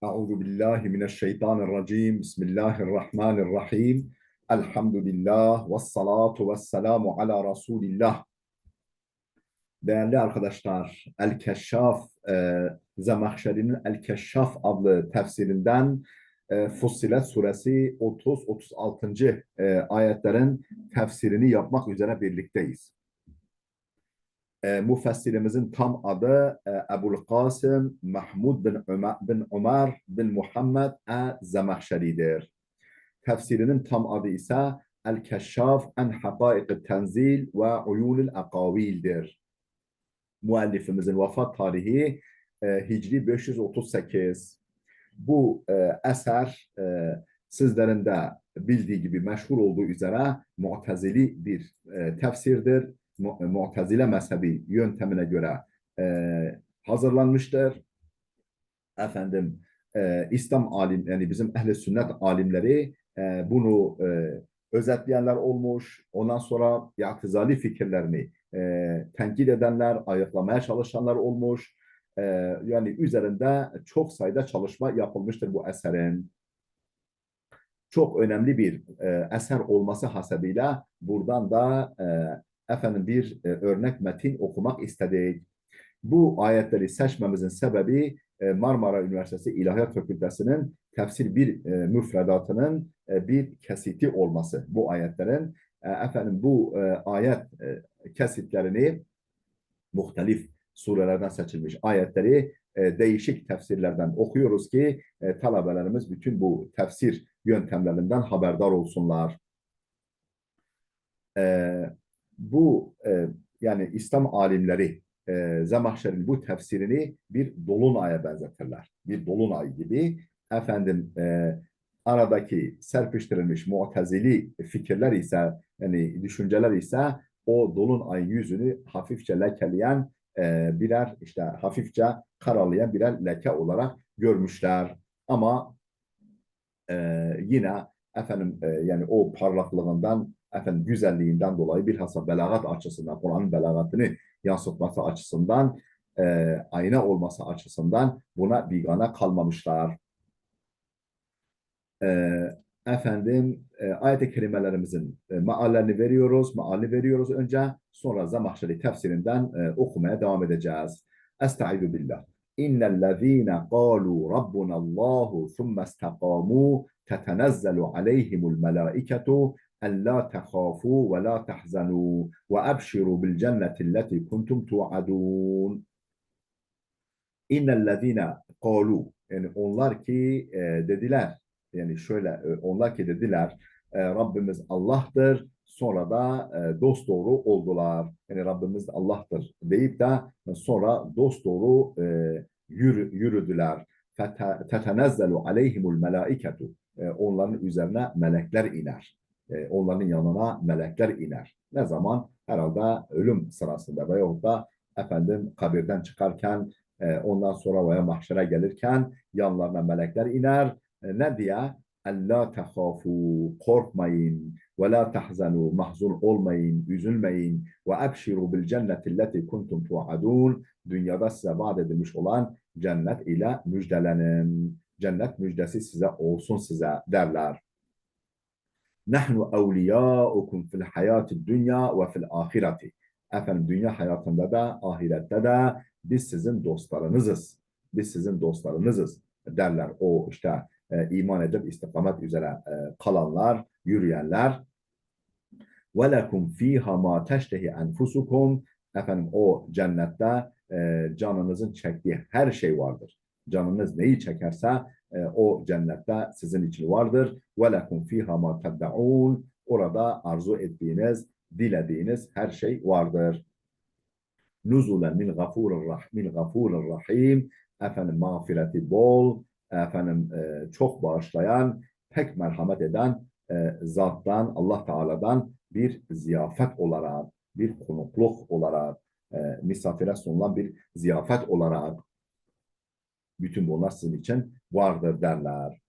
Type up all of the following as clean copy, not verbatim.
Euzu billahi mineşşeytanirracim. Bismillahirrahmanirrahim. Elhamdülillah ve salatu ve selamu ala Resulillah. Değerli arkadaşlar, El-Keşşaf, Zemahşeri'nin El-Keşşaf adlı tefsirinden Fussilet suresi 30-36. Ayetlerin tefsirini yapmak üzere birlikteyiz. Müfessirimizin tam adı Ebul Kasım Mahmud bin Ömer bin Muhammed Zemahşeri'dir. Tefsirinin tam adı ise El-Keşşaf en Hakaik Tenzil ve Uyunul Akavil'dir. Müellifimizin vefat tarihi Hicri 538. Bu eser sizlerin de bildiği gibi meşhur olduğu üzere Mu'tezili bir tefsirdir. Mu'tezile mezhebi yöntemine göre hazırlanmıştır. Efendim İslam alim yani bizim ehli sünnet alimleri bunu özetleyenler olmuş. Ondan sonra i'tizali fikirlerini tenkit edenler, ayıklamaya çalışanlar olmuş. Yani üzerinde çok sayıda çalışma yapılmıştır bu eserin. Çok önemli bir eser olması hasebiyle buradan da efendim bir örnek metin okumak istedik. Bu ayetleri seçmemizin sebebi Marmara Üniversitesi İlahiyat Fakültesi'nin tefsir bir müfredatının bir kesiti olması bu ayetlerin. Efendim bu ayet kesitlerini muhtelif surelerden seçilmiş ayetleri değişik tefsirlerden okuyoruz ki talebelerimiz bütün bu tefsir yöntemlerinden haberdar olsunlar. Bu yani İslam alimleri Zemahşer'in bu tefsirini bir dolunaya benzetirler. Bir dolunay gibi efendim aradaki serpiştirilmiş mu'tezili fikirler ise yani düşünceler ise o dolunayın yüzünü hafifçe lekeleyen birer işte hafifçe karalayan birer leke olarak görmüşler. Ama yine efendim yani o parlaklığından efendim güzelliğinden dolayı bilhassa belagat açısından Kur'an'ın belagatını yansıtması açısından ayna olması açısından buna bigane kalmamışlar. Efendim ayet-i kerimelerimizin meallerini veriyoruz. Mealini veriyoruz önce. Sonra Zemahşeri tefsirinden okumaya devam edeceğiz. Estaizu billah. İnnellezîne kâlû rabbunallâhu thumme istaqâmû tetenezzelu aleyhimul melâiketu ألا تخافوا ولا تحزنوا وأبشروا بالجنة التي كنتم توعدون. İnnellezîne kâlû yani onlar ki dediler yani şöyle onlar ki dediler Rabbimiz Allah'tır sonra da dosdoğru oldular. Yani Rabbimiz Allah'tır deyip de sonra dosdoğru yürüdüler. Tetenezzelu aleyhimul melâiketu onların üzerine melekler iner. Onların yanına melekler iner. Ne zaman? Herhalde ölüm sırasında veyahut da efendim kabirden çıkarken ondan sonra veya mahşere gelirken yanlarına melekler iner. Ne diye? Ella tehafu korkmayın ve la tahzanu mahzun olmayın, üzülmeyin ve ebşiru bil cenneti leti kuntum tuadun dünyada size vaat edilmiş olan cennet ile müjdelenin. Cennet müjdesi size olsun size derler. Nahnu evliyaukum fil hayati dünya ve fil ahireti. Efendim dünya hayatında da ahirette de biz sizin dostlarınızız. Biz sizin dostlarınızız derler o işte iman edip istikamet üzere kalanlar, yürüyenler. وَلَكُمْ ف۪يهَا مَا تَشْتَهِ أَنْفُسُكُمْ. Efendim o cennette canınızın çektiği her şey vardır. Canınız neyi çekerse o cennette sizin için vardır. وَلَكُمْ ف۪يهَا مَا تَدَّعُونَ. Orada arzu ettiğiniz, dilediğiniz her şey vardır. Nuzulen min gafurur rahim. Efendim mağfireti bol, efendim çok bağışlayan, pek merhamet eden zattan, Allah Teala'dan bir ziyafet olarak, bir konukluk olarak, misafire sunulan bir ziyafet olarak bütün bunlar sizin için vardır derler.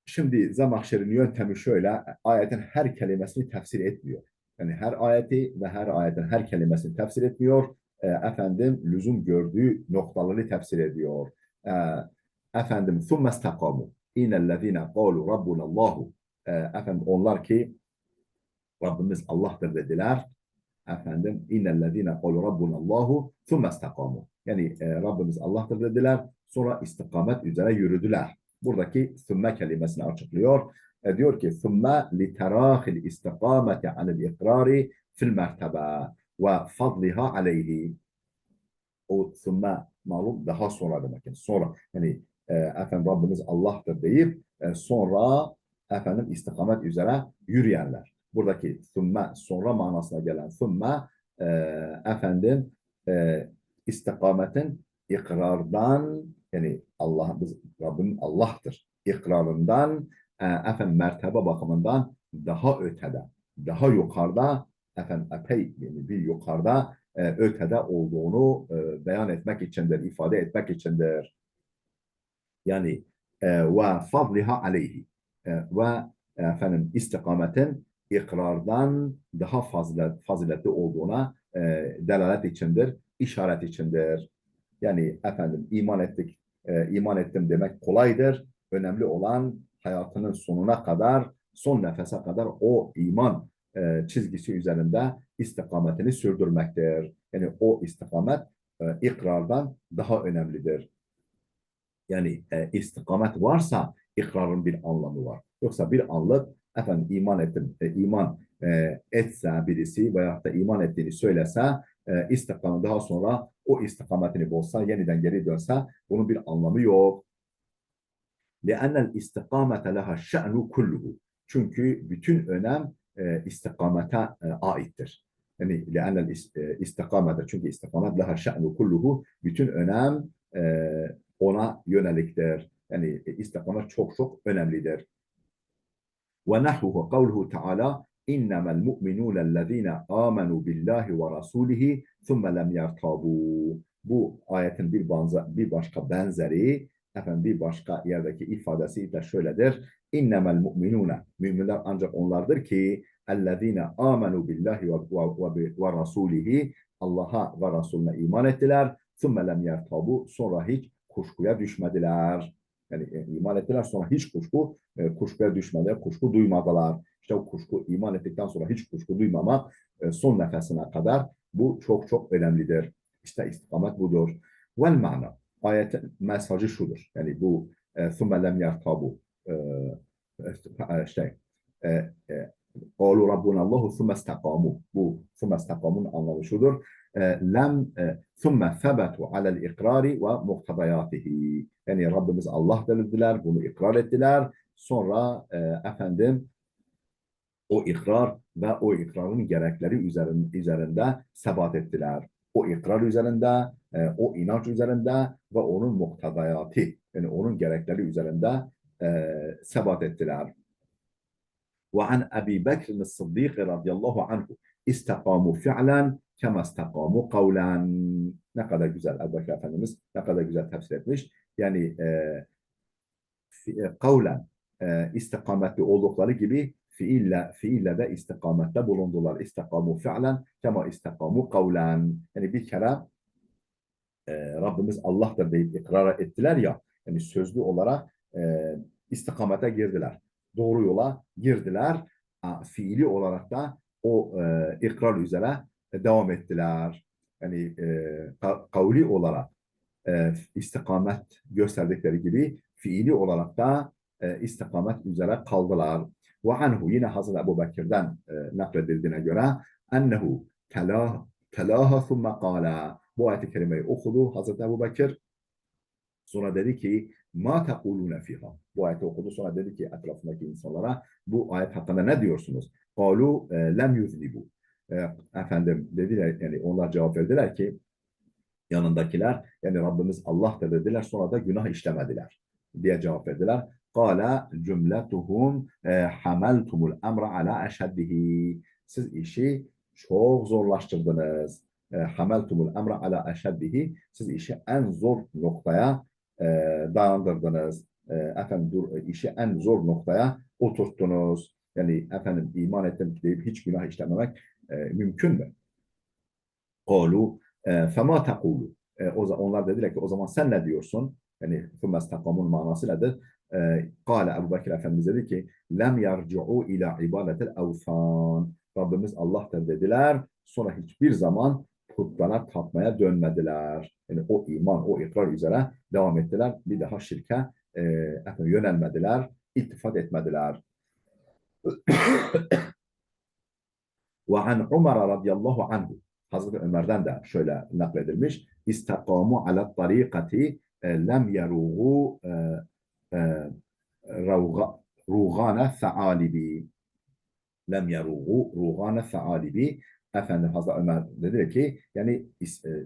Şimdi Zemahşer'in yöntemi şöyle, ayetin her kelimesini tefsir etmiyor. Yani her ayeti ve her ayetin her kelimesini tefsir etmiyor. efendim lüzum gördüğü noktaları tefsir ediyor. E, efendim ثُمَّ اسْتَقَامُوا اِنَّ الَّذ۪ينَ قَالُوا رَبُّنَ اللّٰهُ efendim onlar ki Rabbimiz Allah'tır dediler. Efendim innellezine qalu rabbunallahu thumma istakamu. Yani Rabbimiz Allah'tır dediler. Sonra istikamet üzere yürüdüler. Buradaki thumme kelimesini açıklıyor. Diyor ki thumme literahil istikameti anil ikrari fil mertebe ve fadliha aleyhi. O thumme malum daha sonra demek. Yani sonra yani efendim Rabbimiz Allah'tır deyip sonra efendim istikamet üzere yürüyenler. Buradaki thumme sonra manasına gelen thumme e, efendim e, istikametin ikrardan yani Allah'ımız Rabbim Allah'tır. İkrarından efendim mertebe bakımından daha ötede, daha yukarıda efendim epey yani bir yukarıda ötede olduğunu beyan etmek içindir, ifade etmek içindir. Yani ve fadliha aleyhi ve efendim istikametin ikrardan daha faziletli olduğuna delalet içindir, işaret içindir. Yani efendim iman ettik, iman ettim demek kolaydır. Önemli olan hayatının sonuna kadar, son nefese kadar o iman çizgisi üzerinde istikametini sürdürmektir. Yani o istikamet ikrardan daha önemlidir. Yani istikamet varsa ikrarın bir anlamı var. Yoksa bir anlık efendim iman ettim, iman etse birisi veyahut da iman ettiğini söylese istikamet daha sonra o istikametini bozsa, yeniden geri dönse bunun bir anlamı yok. لأن الاستقامة لها الشأن كله. Çünkü bütün önem istikamete aittir. Yani لأن الاستقامة çünkü istikamet لها الشأن كله bütün önem ona yöneliktir. Yani istikamet çok çok önemlidir. ونحوه قوله تعالى إنما المؤمنون الذين آمنوا بالله ورسوله ثم لم يرتابوا. Bu ayetin bir başka benzeri efendim bir başka yerdeki ifadesi de şöyledir. İnnemel mu'minune müminler ancak onlardır ki ellezine amenu billahi ve rasulihi Allah'a ve Resulüne iman ettiler. Sümme lem yertabu sonra hiç kuşkuya düşmediler. Yani iman ettiler sonra hiç kuşkuya düşmediler, kuşku duymadılar. İşte o kuşku iman ettikten sonra hiç kuşku duymamak son nefesine kadar bu çok çok önemlidir. İşte istikamet budur. Vel mana ayetin mesajı şudur. Yani bu ثُمَّ لَمْ يَرْتَابُوا şey قَالُوا رَبُّنَا اللّٰهُ ثُمَّ اسْتَقَامُوا. Bu ثُمَّ اسْتَقَامُ'nun anlamı şudur. ثُمَّ ثَبَتُوا عَلَى الْاِقْرَارِ وَمُقْتَضَيَاتِهِ. Yani Rabbimiz Allah dediler, bunu ikrar ettiler. Sonra efendim o ikrar ve o ikrarın gerekleri üzerinde sebat ettiler. O ikrar üzerinde, o inanç üzerinde ve onun muktadayatı, yani onun gerekleri üzerinde sebat ettiler. وعن أبي بكر الصديق رضي الله عنه استقاموا فعلا كما استقاموا قولا. Ne kadar güzel Ebu Bekir Efendimiz ne kadar güzel tefsir etmiş. Yani kavlen istikametli oldukları gibi fiille de istikamette bulundular. İstikamu fi'len kema istikamu kavlen. Yani bir kere Rabbimiz Allah'tır deyip ikrar ettiler ya, yani sözlü olarak istikamete girdiler. Doğru yola girdiler. Fiili olarak da o ikrar üzere devam ettiler. Yani kavli olarak istikamet gösterdikleri gibi fiili olarak da istikamet üzere kaldılar. Ve anhu yine Hazreti Ebu Bekir'den nakledildiğine göre ennehu telaha thumme kâlâ. Bu ayet-i kerimeyi okudu Hazreti Ebu Bekir. Sonra dedi ki ma tekulune fiha. Bu ayeti okudu sonra dedi ki etrafındaki insanlara bu ayet hakkında ne diyorsunuz? Kalu lem yuznibu. Efendim dediler yani onlar cevap verdiler ki yanındakiler yani Rabbimiz Allah'tır dediler sonra da günah işlemediler diye cevap verdiler. Kâle cümletuhum hameltumul emra ala eşeddihi. Siz işi çok zorlaştırdınız. Hameltumul emra ala eşeddihi. Siz işi en zor noktaya dayandırdınız. Efendim işi en zor noktaya oturttunuz. Yani efendim iman ettim deyip hiç günah işlememek mümkün mü? Kalu فَمَا تَقُولُ Onlar dediler ki o zaman sen ne diyorsun? Yani ثُمَّ اسْتَقَامُونَ manası nedir? Kâle Ebu Bekir Efendimiz dedi ki lem yerci'u ila ibadetil evfan. Rabbimiz Allah'tır dediler. Sonra hiçbir zaman putlara tapmaya dönmediler. Yani o iman, o ikrar üzere devam ettiler. Bir daha şirke yönelmediler, iltifat etmediler. Ve an Umar radıyallahu anhu. Hazreti Ömer'den de şöyle nakledilmiş. İstakamu ala tarikati lem yeruğu ruğana saalibi. Lem yeruğu ruğana saalibi. Efendim Hazreti Ömer dedi ki yani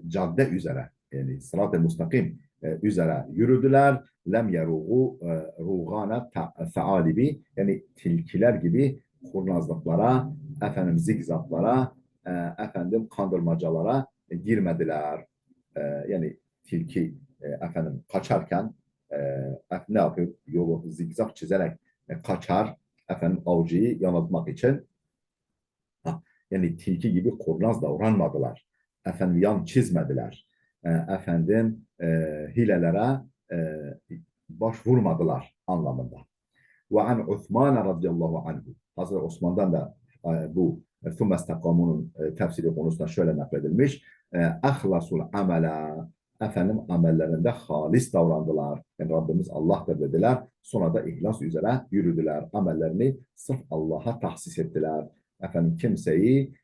cadde üzere yani sırat-ı müstakim üzere yürüdüler. Lem yeruğu ruğana saalibi yani tilkiler gibi kurnazlıklara, efendim zigzaglara, efendim kandırmacalara girmediler. Yani tilki efendim kaçarken ne yapıyor? Yolu zigzag çizerek kaçar efendim avcıyı yanıltmak için. Yani tilki gibi kurnaz davranmadılar. Efendim yan çizmediler. Efendim hilelere başvurmadılar anlamında. Ve an Osman radıyallahu anhu. Hazreti Osman'dan da bu ثُمَّ اسْتَقَامُونun tefsiri konusunda şöyle nakledilmiş. Ahlasul amela efendim amellerinde halis davrandılar. Yani Rabbimiz Allah'tır dediler. Sonra da ihlas üzere yürüdüler. Amellerini sırf Allah'a tahsis ettiler. Efendim kimseyi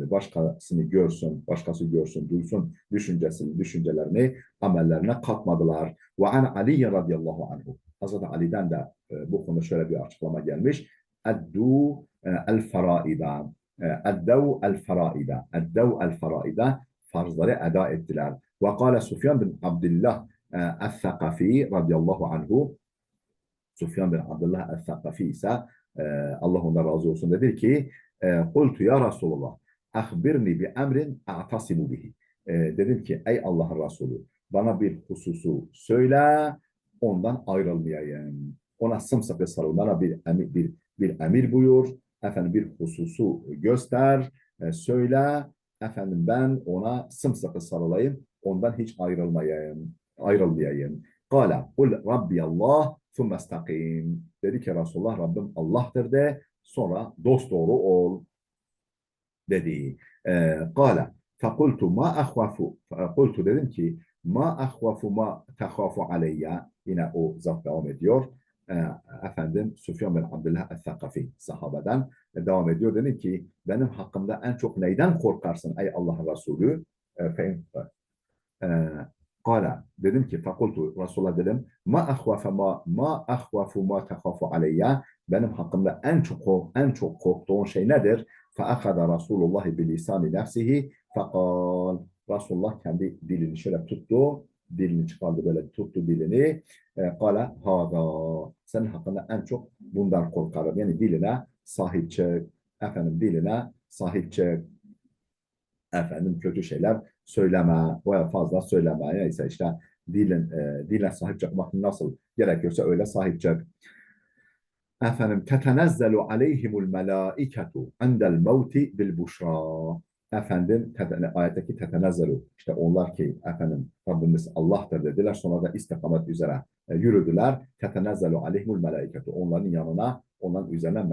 başkasını görsün, başkası görsün, duysun düşüncelerini amellerine katmadılar. Ve an Ali radıyallahu anhu. Hazreti Ali'den de bu konuda şöyle bir açıklama gelmiş. Eddu el-faraida. Eddu el-faraida. Eddu el-faraida. Farzları eda ettiler. Ve kâle Sufyan bin Abdullah el-Thakafi radıyallahu anhu. Sufyan bin Abdullah el-Thakafi ise Allah ondan razı olsun dedi ki Kultu ya Resulullah ahbirni bi emrin a'tasimu bihi. Dedim ki ey Allah'ın Resulü bana bir hususu söyle ondan ayrılmayayım. Ona sımsıkı sarıl. Bana bir emir buyur. Efendim bir hususu göster. Söyle. Efendim ben ona sımsıkı sarılayım. Ondan hiç ayrılmayayım. Ayrılmayayım. Kale kul Rabbi Allah thumme istakim. Dedi ki Resulullah Rabbim Allah'tır de sonra dosdoğru ol dedi. Kale fekultu ma ahvafu. Kultu dedim ki ma ahvafu ma tehafu aleyye. Yine o zat devam ediyor. Efendim Süfyan bin Abdullah el-Thakafi sahabeden devam ediyor. Dedim ki benim hakkımda en çok neyden korkarsın ey Allah'ın Resulü? Kala dedim ki fakultu Resulullah dedim ma ahvafu ma tekhafu aleyya benim hakkımda en çok korktuğun şey nedir? Feakada Resulullah bilisani nefsihi fekal Resulullah kendi dilini şöyle tuttu dilini çıkardı böyle tuttu dilini kala hada senin hakkında en çok bundan korkarım yani diline sahip çık efendim diline sahip çık efendim kötü şeyler söyleme veya fazla söyleme. Neyse işte dile sahip çıkmak nasıl gerekiyorsa öyle sahip çık. Efendim tetenezzelu aleyhimul melaiketu indel mevti bil buşra. Efendim ayetteki tetenezzelu işte onlar ki efendim Rabbimiz Allah'tır dediler sonra da istikamet üzere yürüdüler. Tetenezzelu aleyhimul melaiketu onların yanına onların üzerine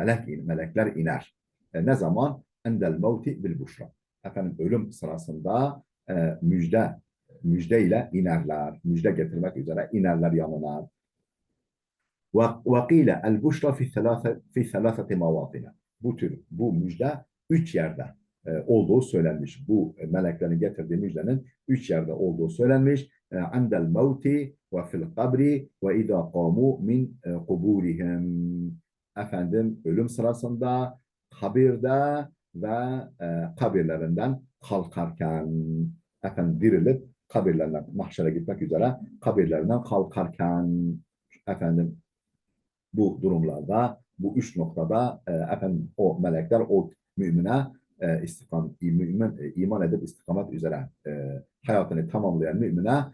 melekler iner. Ne zaman? Indel mevti bil buşra. Efendim ölüm sırasında müjde ile inerler. Müjde getirmek üzere inerler yanına. وقيل البشرى في ثلاثة مواطن. Bu müjde üç yerde olduğu söylenmiş. Bu meleklerin getirdiği müjdenin üç yerde olduğu söylenmiş. Andel mevti ve fil kabri ve idâ qâmû min kuburihim. Efendim ölüm sırasında, kabirde ve kabirlerinden kalkarken efendim dirilip kabirlerinden mahşere gitmek üzere kabirlerinden kalkarken efendim bu durumlarda, bu üç noktada efendim o melekler o mümine iman edip istikamet üzere hayatını tamamlayan mümine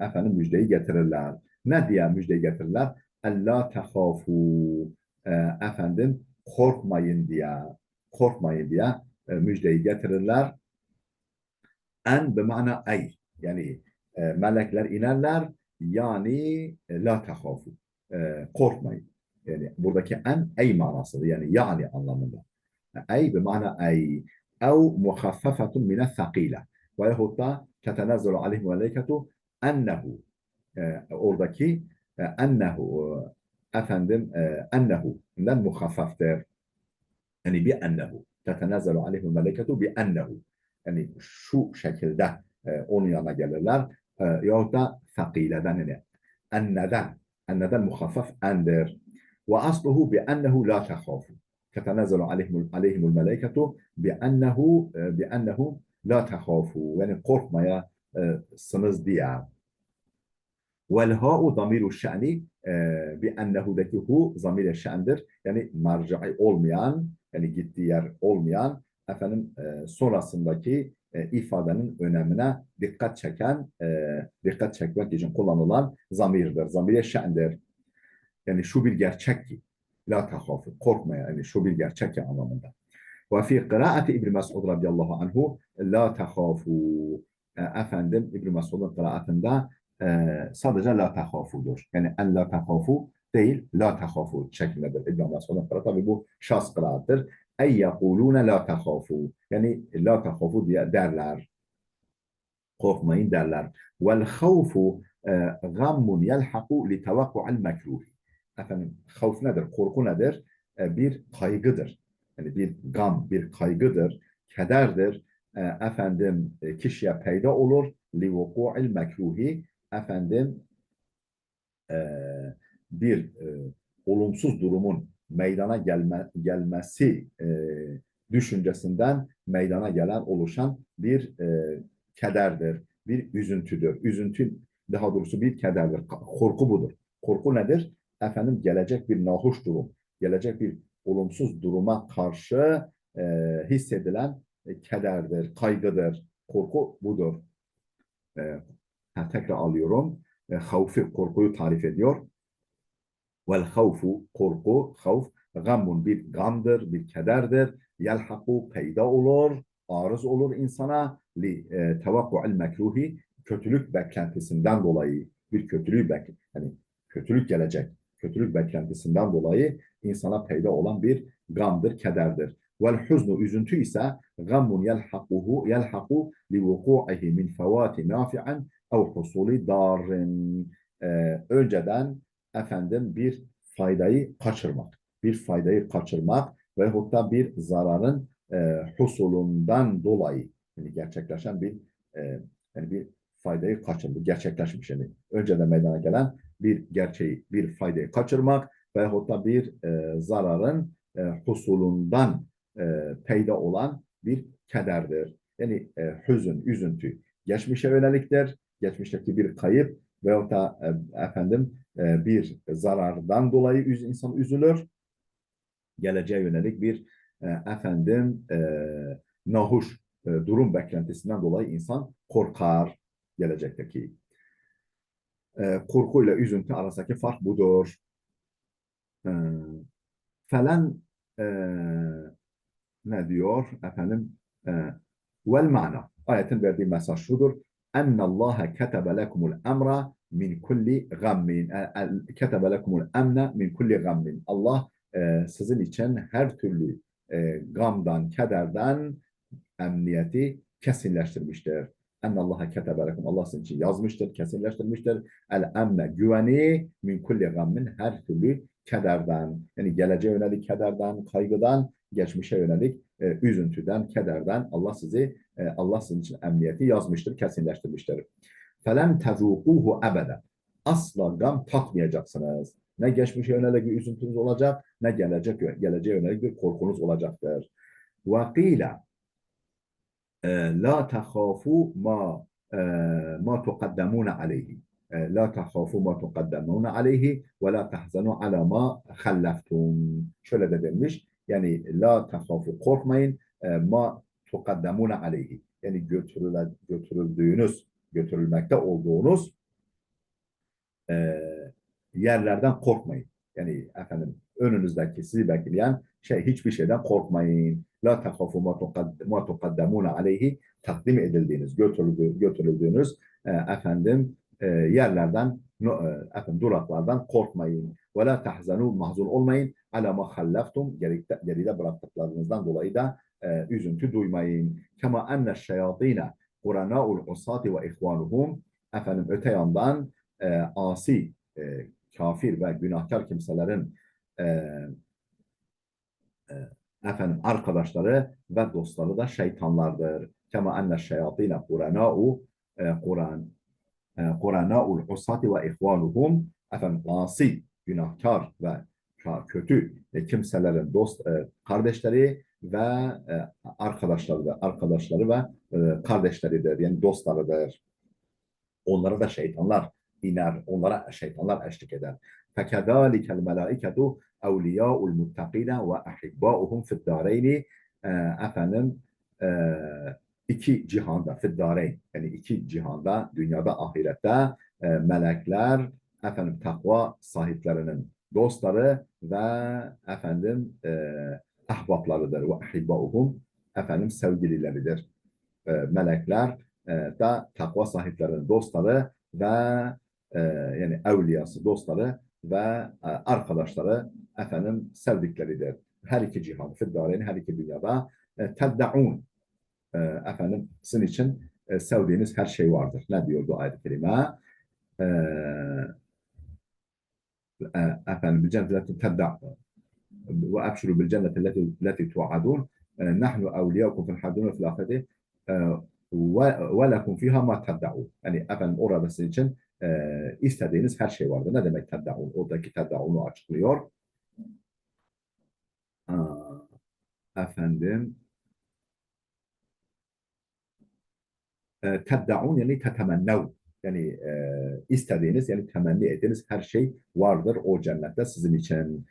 efendim müjdeyi getirirler. Ne diye müjdeyi getirirler? Allah tehafu efendim korkmayın diye müjdeyi getirirler. En bima'na ey. Yani melekler inerler. Yani la tehafu. Korkmayın. Yani buradaki en ey manasıdır. Yani anlamında. Ey bima'na ey. Ev muhaffafetun mine thakile. Veyahut da tetenezzelu aleyhim meleketu ennehu. Oradaki ennehu ennehu'nden muhaffaftır. Yani bi ennehu. Tetenezzelu aleyhim meleketu bi ennehu. Yani şu şekilde onun yanına gelirler. Yahut da thakileden yani enneden muhaffaf endir. Ve asluhu bi ennehu la tehafu. Tetenezzelu aleyhimul meleketu bi ennehu la tehafu. Yani korkmaya sınız diye. Vel ha'u damiru şe'ni bi ennehu'daki hu zamir şe'ndir. Yani marca'i olmayan, yani gittiği yer olmayan sonrasındaki ifadenin önemine dikkat çekmek için kullanılan zamirdir. Zamir şe'ndir. Yani şu bir gerçek ki la tahafu, korkmaya, yani şu bir gerçek ki anlamında. Ve fi kıraati İbn Mesud radıyallahu anhu la tehafu. İbn Mesud'un kıraatında sadece la tehafudur. Yani en la tehafu değil, la tehafu şeklindedir. İbn Mesud'un kıraatı tabi bu şahs kıraattır. Ey yekulune la tehafu. Yani la tehafu diye derler. Korkmayın derler. Vel havfu gammun yelhaku li tevakku'al mekruh. Havf nedir? Korku nedir? Bir kaygıdır. Yani bir gam, bir kaygıdır, kederdir. Kişiye peyda olur. Li vuku'il mekruhi. Efendim, e, bir olumsuz durumun meydana gelmesi düşüncesinden meydana gelen oluşan bir kederdir, bir üzüntüdür. Üzüntü daha doğrusu bir kederdir. Korku budur. Korku nedir? Gelecek bir nahoş durum, gelecek bir olumsuz duruma karşı hissedilen kederdir, kaygıdır. Korku budur. E, Tekrar alıyorum. Havfi, korkuyu tarif ediyor. Vel havfu, korku, havf, gammun bir gamdır, bir kederdir. Yelhaku, peyda olur, arız olur insana. Tevakku'il mekruhi, kötülük beklentisinden dolayı, bir yani kötülük gelecek, kötülük beklentisinden dolayı insana peyda olan bir gamdır, kederdir. Vel huznu, üzüntü ise gammun yelhaku li vuku'ihi min fevati nafi'an ev husuli darrin. Önceden bir faydayı kaçırmak. Bir faydayı kaçırmak veyahut da bir zararın husulundan dolayı yani gerçekleşen bir faydayı kaçırdı. Gerçekleşmiş yani. Önceden meydana gelen bir gerçeği, bir faydayı kaçırmak veyahut da bir zararın husulundan peyda olan bir kederdir. Yani hüzün, üzüntü geçmişe yöneliktir. Geçmişteki bir kayıp veyahut da bir zarardan dolayı insan üzülür. Geleceğe yönelik bir nahuş durum beklentisinden dolayı insan korkar gelecekteki. Korku ile üzüntü arasındaki fark budur. E, Felen e, ne diyor efendim? E, Vel mana. Ayetin verdiği mesaj şudur. Ennallâhe ketebe lekumul emra min kulli gammin. Ketebe lekumul emne min kulli gammin. Allah sizin için her türlü gamdan, kederden emniyeti kesinleştirmiştir. Ennallaha ketebe lekum. Allah sizin için yazmıştır, kesinleştirmiştir. El emne, güveni min kulli gammin, her türlü kederden. Yani geleceğe yönelik kederden, kaygıdan, geçmişe yönelik üzüntüden, kederden Allah sizin için emniyeti yazmıştır, kesinleştirmiştir. Felem tezukuhu ebeden. Asla gam tatmayacaksınız. Ne geçmişe yönelik bir üzüntünüz olacak, ne geleceğe yönelik bir korkunuz olacaktır. Ve kîle la tehafu ma tuqaddamuna aleyhi. La tehafu ma tuqaddamuna aleyhi ve la tahzanu ala ma khallaftum. Şöyle de denmiş. Yani la tehafu, korkmayın, ma tuqaddamuna aleyhi. Yani götürülmekte olduğunuz e, yerlerden korkmayın. Yani önünüzdeki sizi bekleyen hiçbir şeyden korkmayın. La tehafu ma tuqaddamuna aleyhi takdim edildiğiniz, götürüldüğünüz yerlerden, duraklardan korkmayın. Ve la tahzanu, mahzun olmayın. Ala ma hallaftum, geride bıraktıklarınızdan dolayı da üzüntü duymayın. Kema enne şeyatine kurana'ul usati ve ihvanuhum, öte yandan asi, kafir ve günahkar kimselerin e, e, arkadaşları ve dostları da şeytanlardır. Kema enne şeyatine kurana'u kurana'ul usati ve ihvanuhum, asi, günahkar ve kötü kimselerin kardeşleri ve arkadaşları ve kardeşleridir. Yani dostlarıdır. Onlara da şeytanlar iner, onlara şeytanlar eşlik eder. فَكَذَٰلِكَ الْمَلَائِكَةُ اَوْلِيَاءُ الْمُتَّقِينَ وَاَحِبَّاؤُهُمْ فِي الدَّارَيْنِ. Efendim, e, iki cihanda, fiddareyn, yani iki cihanda, dünyada, ahirette melekler, takva sahiplerinin dostları ve ahbaplarıdır. Ve ahibbauhum, sevgilileridir. Melekler da takva sahiplerinin dostları ve yani evliyası, dostları ve arkadaşları, sevdikleridir. Her iki cihan, fiddareyn, her iki dünyada teddaun, sizin için sevdiğiniz her şey vardır. Ne diyordu ayet-i kerime? E, bil cenneti teddaun ve ebşiru bil cenneti leti tuadun nahnu evliyâkum fil hadûn ve fil ahireti ve lekum fiha ma teddaun. Yani orada sizin için istediğiniz her şey vardır. Ne demek teddaun? Oradaki teddaunu açıklıyor. Aa, efendim teddaun yani tetemennev. Yani istediğiniz, yani temenni ettiğiniz her şey vardır o cennette sizin için.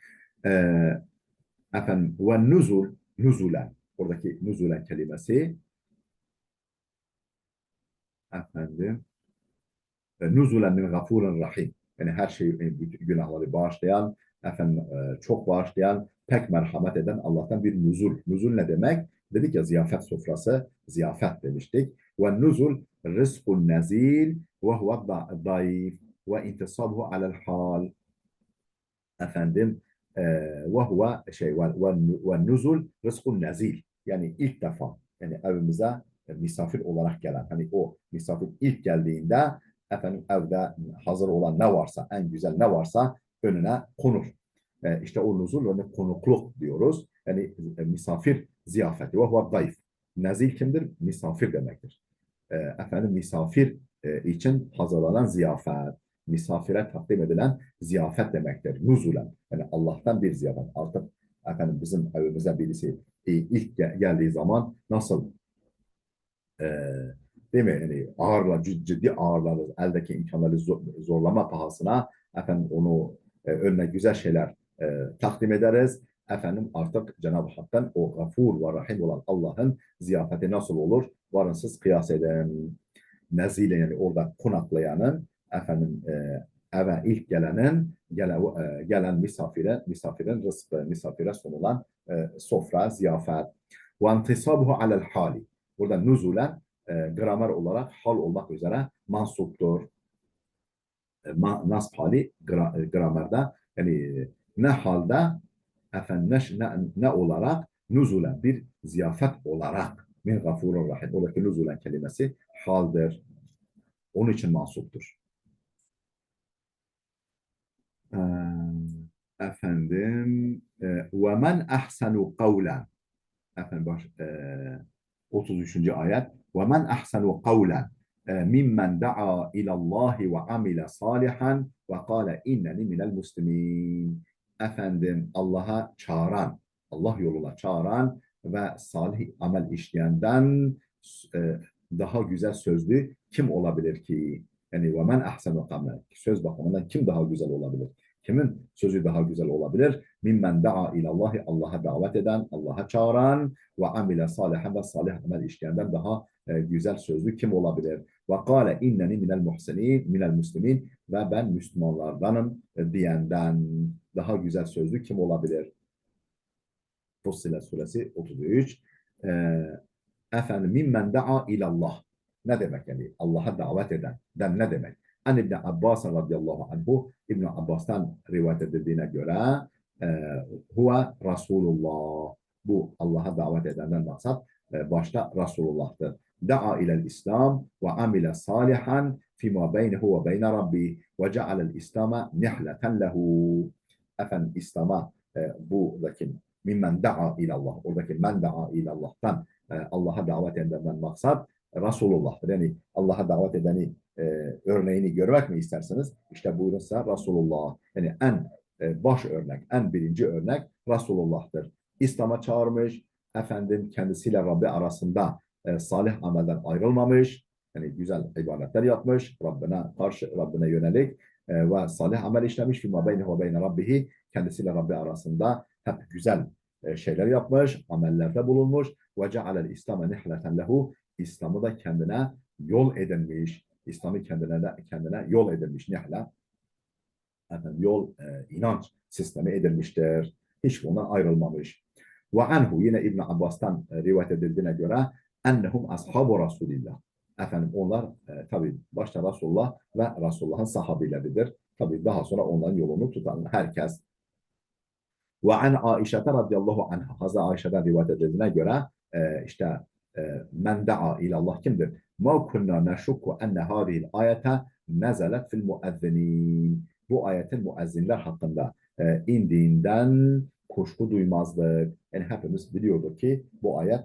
E, ve nuzulen. Oradaki nuzulen kelimesi efendim nuzulen min gafurun rahim. Yani her şeyi, günahları bağışlayan, çok bağışlayan, pek merhamet eden Allah'tan bir nuzul. Nuzul ne demek? Dedik ya, ziyafet sofrası, ziyafet demiştik. Ve nuzul rizkun nezil ve huve daif ve intisabuhu alel hal. Efendim ve huve ve nuzul rizkun nezil. Yani ilk defa, yani evimize misafir olarak gelen, hani o misafir ilk geldiğinde evde hazır olan ne varsa, en güzel ne varsa önüne konur. İşte o nuzul, onu konukluk diyoruz. Yani misafir ziyafeti. Ve huve dayf. Nezil kimdir? Misafir demektir. Misafir için hazırlanan ziyafet, misafire takdim edilen ziyafet demektir. Nuzulen, yani Allah'tan bir ziyafet. Artık bizim evimize birisi ilk geldiği zaman nasıl e, değil mi? Yani ciddi ağırlarız. Eldeki imkanları zorlama pahasına onu önüne güzel şeyler takdim ederiz. Artık Cenab-ı Hak'tan o gafur ve rahim olan Allah'ın ziyafeti nasıl olur? Varın siz kıyas edin. Nezile, yani orada konaklayanın, eve ilk gelen misafirin rızkı, misafire sunulan sofra, ziyafet. Ve intisabuhu alel hali. Burada nuzulen gramer olarak hal olmak üzere mansuptur. Nasb hali gramerde, yani ne halde, ne olarak, nuzulen bir ziyafet olarak, min gafurur rahim. Oradaki nuzulen kelimesi haldir. Onun için mansuptur. Ee, ve men ahsenu kavlen, 33. ayet. Ve men ahsenu kavlen mimmen da'a ilallahi ve amile salihan ve kâle inneni minel muslimin. Allah'a çağıran, Allah yoluna çağıran ve salih amel işleyenden daha güzel sözlü kim olabilir ki? Yani ve men ahsenu kavlen, söz bakımından kim daha güzel olabilir? Kimin sözü daha güzel olabilir? Mimmen da'a ilallahi, Allah'a davet eden, Allah'a çağıran ve amile salihan, ve salih amel işleyenden daha güzel sözlü kim olabilir? Ve kâle inneni minel muslimin, ve ben Müslümanlardanım diyenden daha güzel sözlü kim olabilir? Fussilet suresi 33. Efendim mimmen da'a ilallah. Ne demek yani? Allah'a davet eden. Den ne demek? An İbni Abbas radıyallahu anhu, İbni Abbas'tan rivayet edildiğine göre e, huve Resulullah. Bu Allah'a davet edenden maksat başta Resulullah'tır. Da'a ilel İslam ve amile salihan fima beynehu ve beyne Rabbi ve cealel İslam'a nihleten lehu. Efendim İslam'a buradaki mimmen da'a ilallah, oradaki men da'a ilallah'tan Allah'a davet edenden maksat Resulullah. Yani Allah'a davet edeni örneğini görmek mi isterseniz? İşte buyurursa Resulullah. Yani en baş örnek, en birinci örnek Resulullah'tır. İslam'a çağırmış, efendim kendisiyle Rabbi arasında salih amelden ayrılmamış, yani güzel ibadetler yapmış, Rabbine karşı, Rabbine yönelik ve salih amel işlemiş. Fima beynehu ve beyne Rabbihi, kendisiyle Rabbi arasında hep güzel şeyler yapmış, amellerde bulunmuş. Ve cealel İslam'a nihleten lehu, İslam'ı da kendine yol edinmiş. İslam'ı kendine yol edinmiş. Nihle, efendim, yol, inanç sistemi edilmiştir. Hiç bundan ayrılmamış. Ve anhu, yine İbn Abbas'tan rivayet edildiğine göre ennehum ashabu Resulillah. Efendim onlar tabi başta Resulullah ve Resulullah'ın sahabileridir. Tabi daha sonra onların yolunu tutan herkes. Ve an Aişe radıyallahu anha, Hazreti Ayşe'den rivayet edildiğine göre işte men da'a ilallah kimdir? Ma kunna neşukku enne hâzihil ayete nezelet fil muezzinin. Bu ayetin müezzinler hakkında indiğinden kuşku duymazdık. Yani hepimiz biliyorduk ki bu ayet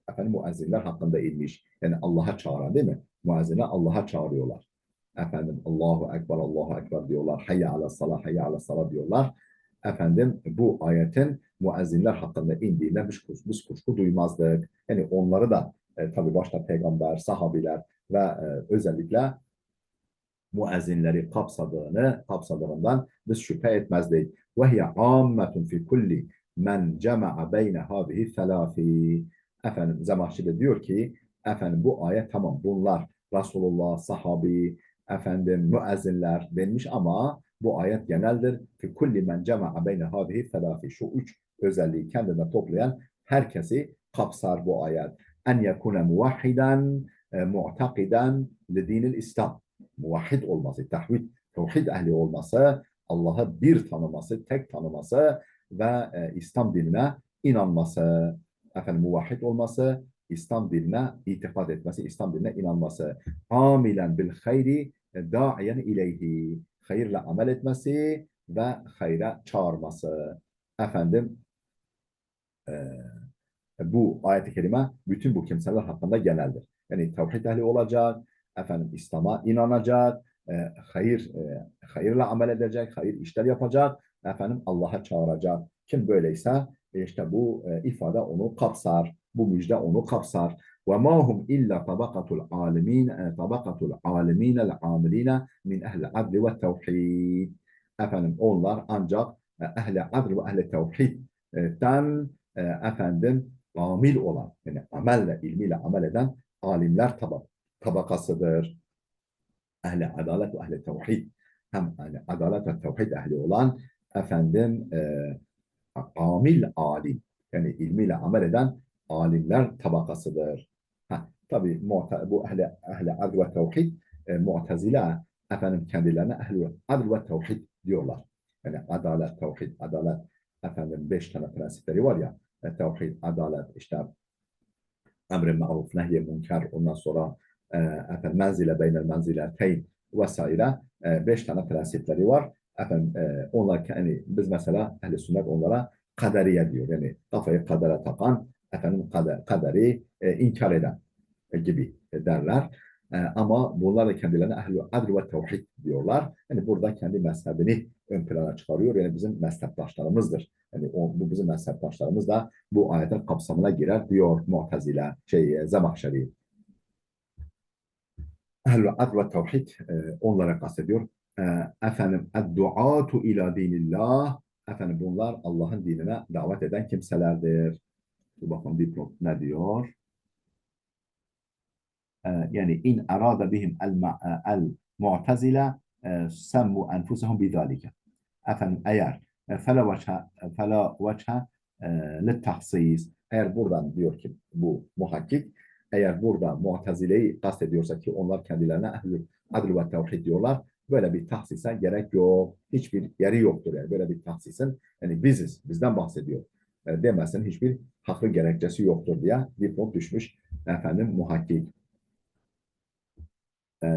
efendim müezzinler hakkında inmiş. Yani Allah'a çağıran, değil mi? Müezzinler Allah'a çağırıyorlar. Efendim Allahu Ekber, Allahu Ekber diyorlar. Hayya ala salah, hayya ala salah diyorlar. Efendim bu ayetin müezzinler hakkında indiğinden biz kuşku duymazdık. Yani onları da tabii başta peygamber, sahabiler ve özellikle müezzinleri kapsadığından biz şüphe etmezdik. Ve hiye ammetun fi kulli men cema'a beyne hâzihi selâfi. Efendim Zemahşeri diyor ki efendim bu ayet tamam, bunlar Resulullah, sahabi, efendim müezzinler denmiş ama bu ayet geneldir. Fi kulli men cema'a beyne hâzihi selâfi. Şu üç özelliği kendine toplayan herkesi kapsar bu ayet. En yekune muvahhiden mu'takiden li dinil İslam, muvahhid olması, tevhid ehli olması, Allah'ı bir tanıması, tek tanıması ve İslam dinine inanması, efendim muvahhid olması, İslam dinine itikad etmesi, İslam dinine inanması, amilen bil hayri da'iyen ileyhi, hayırla amel etmesi ve hayra çağırması. Efendim e, bu ayet-i kerime bütün bu kimseler hakkında geneldir. Yani tevhid ehli olacak, efendim İslam'a inanacak, hayırla amel edecek, hayır işler yapacak, efendim Allah'a çağıracak. Kim böyleyse işte bu ifade onu kapsar, bu müjde onu kapsar. Ve ma hum illa tabakatul alimin el amilina min ehli adli ve tevhid. Efendim onlar ancak ehli adl ve ehli tevhidden efendim amil olan, yani amelle, ilmiyle amel eden alimler tabakasıdır. Ehli adalet ve ehli tevhid. Hem yani adalet ve tevhid ehli olan efendim amil alim, yani ilmiyle amel eden alimler tabakasıdır. Tabii bu ehli adl ve tevhid mu'tezile efendim kendilerine ehli adl ve tevhid diyorlar. Yani adalet, tevhid, adalet, efendim 5 tane prensipleri var ya, tevhid, adalet, işte emri ma'ruf, nehyi münker, ondan sonra efendim menzile beynel menzileteyn vesaire 5 tane prensipleri var. Efendim onlar, yani biz mesela ehli sünnet onlara kaderiye diyor. Yani kafayı kadere takan, efendim kaderi inkar eden gibi derler. Ama bunlar da kendilerine ehl-i adl ve tevhid diyorlar. Yani burada kendi mezhebini ön plana çıkarıyor. Yani bizim mezheptaşlarımızdır. Yani bu bizim mezheptaşlarımız da bu ayetin kapsamına girer diyor Mu'tezile, Zemahşeri. Ehl-i adl ve tevhid onlara kastediyor. Efendim, ed-duatu ila dinillah. Efendim bunlar Allah'ın dinine davet eden kimselerdir. Dur bakalım diplom ne diyor? Yani in arada bihim el mu'tezile semmu enfusahum bidalike. Efendim eğer fela veçhe littahsis, eğer buradan diyor ki bu muhakkik eğer burada Mu'tezile'yi kastediyorsa ki onlar kendilerine ehl-i adl ve tevhid diyorlar. Böyle bir tahsise gerek yok. Hiçbir yeri yoktur yani. Böyle bir tahsisin yani biziz, bizden bahsediyor. Demezsin hiçbir haklı gerekçesi yoktur diye bir not düşmüş efendim muhakkik. E,